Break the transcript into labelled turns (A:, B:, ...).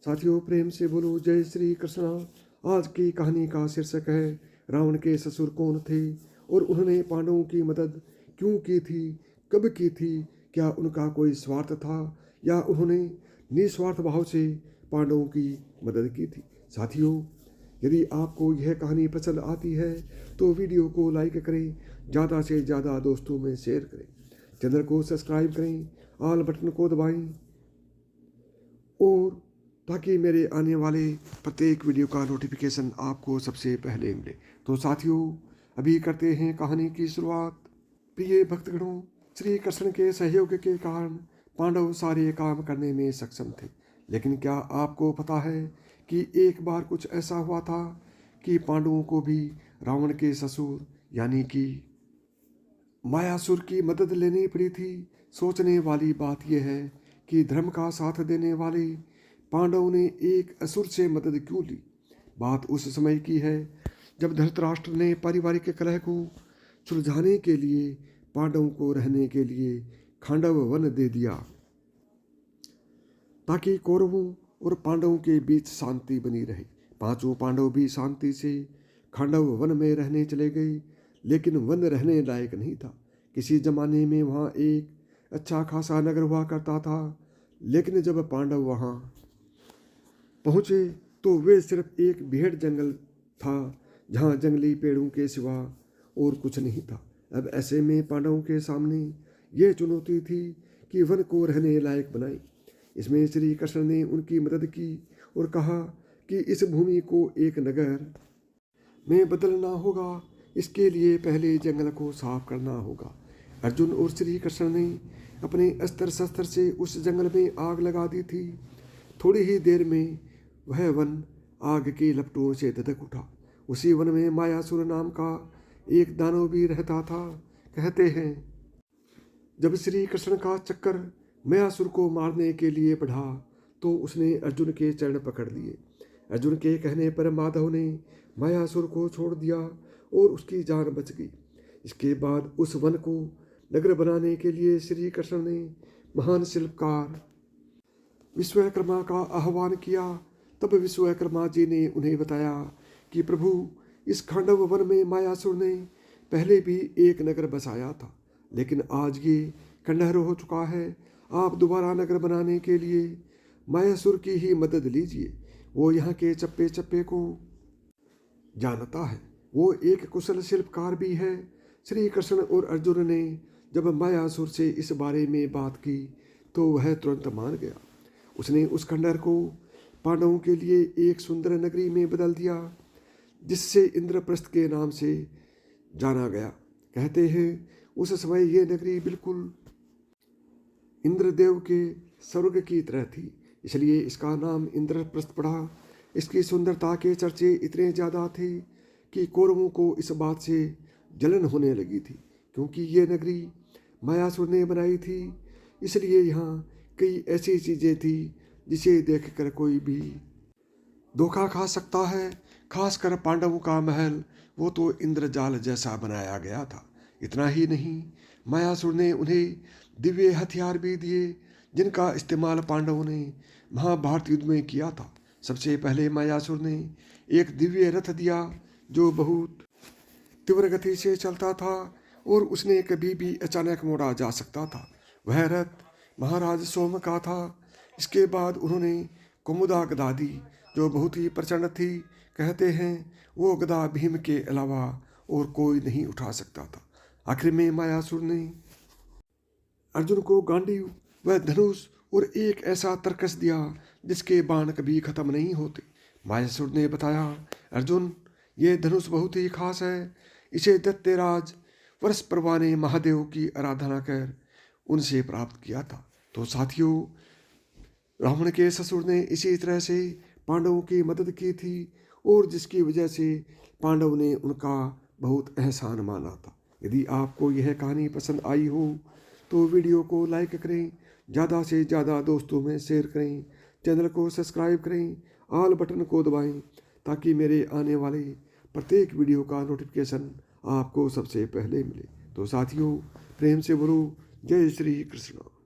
A: साथियों, प्रेम से बोलो जय श्री कृष्णा। आज की कहानी का शीर्षक है रावण के ससुर कौन थे और उन्होंने पांडवों की मदद क्यों की थी, कब की थी, क्या उनका कोई स्वार्थ था या उन्होंने निस्वार्थ भाव से पांडवों की मदद की थी। साथियों, यदि आपको यह कहानी पसंद आती है तो वीडियो को लाइक करें, ज़्यादा से ज़्यादा दोस्तों में शेयर करें, चैनल को सब्सक्राइब करें, ऑल बटन को दबाएं और ताकि मेरे आने वाले प्रत्येक वीडियो का नोटिफिकेशन आपको सबसे पहले मिले। तो साथियों, अभी करते हैं कहानी की शुरुआत। प्रिय भक्तगणों, श्री कृष्ण के सहयोग के कारण पांडव सारे काम करने में सक्षम थे। लेकिन क्या आपको पता है कि एक बार कुछ ऐसा हुआ था कि पांडवों को भी रावण के ससुर यानी कि मायासुर की मदद लेनी पड़ी थी। सोचने वाली बात यह है कि धर्म का साथ देने वाले पांडवों ने एक असुर से मदद क्यों ली। बात उस समय की है जब धृतराष्ट्र ने पारिवारिक कलह को सुलझाने के लिए पांडवों को रहने के लिए खांडव वन दे दिया ताकि कौरवों और पांडवों के बीच शांति बनी रहे। पांचों पांडव भी शांति से खांडव वन में रहने चले गए, लेकिन वन रहने लायक नहीं था। किसी जमाने में वहाँ एक अच्छा खासा नगर हुआ करता था, लेकिन जब पांडव वहाँ पहुँचे तो वे सिर्फ एक भेड़ जंगल था जहाँ जंगली पेड़ों के सिवा और कुछ नहीं था। अब ऐसे में पांडवों के सामने ये चुनौती थी कि वन को रहने लायक बनाए। इसमें श्री कृष्ण ने उनकी मदद की और कहा कि इस भूमि को एक नगर में बदलना होगा। इसके लिए पहले जंगल को साफ करना होगा। अर्जुन और श्री कृष्ण ने अपने अस्त्र शस्त्र से उस जंगल में आग लगा दी थी। थोड़ी ही देर में वह वन आग की लपटों से धधक उठा। उसी वन में मायासुर नाम का एक दानव भी रहता था। कहते हैं जब श्री कृष्ण का चक्कर मायासुर को मारने के लिए बढ़ा तो उसने अर्जुन के चरण पकड़ लिए। अर्जुन के कहने पर माधव ने मायासुर को छोड़ दिया और उसकी जान बच गई। इसके बाद उस वन को नगर बनाने के लिए श्री कृष्ण ने महान शिल्पकार विश्वकर्मा का आह्वान किया। तब विश्वकर्मा जी ने उन्हें बताया कि प्रभु, इस खांडव वन में मायासुर ने पहले भी एक नगर बसाया था, लेकिन आज ये खंडहर हो चुका है। आप दोबारा नगर बनाने के लिए मायासुर की ही मदद लीजिए। वो यहाँ के चप्पे चप्पे को जानता है, वो एक कुशल शिल्पकार भी है। श्री कृष्ण और अर्जुन ने जब मायासुर से इस बारे में बात की तो वह तुरंत मान गया। उसने उस खंडहर को पांडवों के लिए एक सुंदर नगरी में बदल दिया, जिससे इंद्रप्रस्थ के नाम से जाना गया। कहते हैं उस समय ये नगरी बिल्कुल इंद्रदेव के स्वर्ग की तरह थी, इसलिए इसका नाम इंद्रप्रस्थ पड़ा। इसकी सुंदरता के चर्चे इतने ज़्यादा थे कि कौरवों को इस बात से जलन होने लगी थी, क्योंकि ये नगरी मायासुर ने बनाई थी। इसलिए यहाँ कई ऐसी चीज़ें थी जिसे देखकर कोई भी धोखा खा सकता है। खासकर पांडवों का महल, वो तो इंद्रजाल जैसा बनाया गया था। इतना ही नहीं, मायासुर ने उन्हें दिव्य हथियार भी दिए, जिनका इस्तेमाल पांडवों ने महाभारत युद्ध में किया था। सबसे पहले मायासुर ने एक दिव्य रथ दिया जो बहुत तीव्र गति से चलता था और उसने कभी भी अचानक मोड़ा जा सकता था। वह रथ महाराज सोम का था। इसके बाद उन्होंने कुमुदा गदा दी जो बहुत ही प्रचंड थी। कहते हैं वो गदा भीम के अलावा और कोई नहीं उठा सकता था। आखिर में मायासुर ने अर्जुन को गांडीव व धनुष और एक ऐसा तरकस दिया जिसके बाण कभी खत्म नहीं होते। मायासुर ने बताया, अर्जुन, ये धनुष बहुत ही खास है। इसे दैत्यराज वृषपर्वा ने महादेव की आराधना कर उनसे प्राप्त किया था। तो साथियों, रावण के ससुर ने इसी तरह से पांडवों की मदद की थी और जिसकी वजह से पांडव ने उनका बहुत एहसान माना था। यदि आपको यह कहानी पसंद आई हो तो वीडियो को लाइक करें, ज़्यादा से ज़्यादा दोस्तों में शेयर करें, चैनल को सब्सक्राइब करें, ऑल बटन को दबाएं ताकि मेरे आने वाले प्रत्येक वीडियो का नोटिफिकेशन आपको सबसे पहले मिले। तो साथियों, प्रेम से बोलो जय श्री कृष्ण।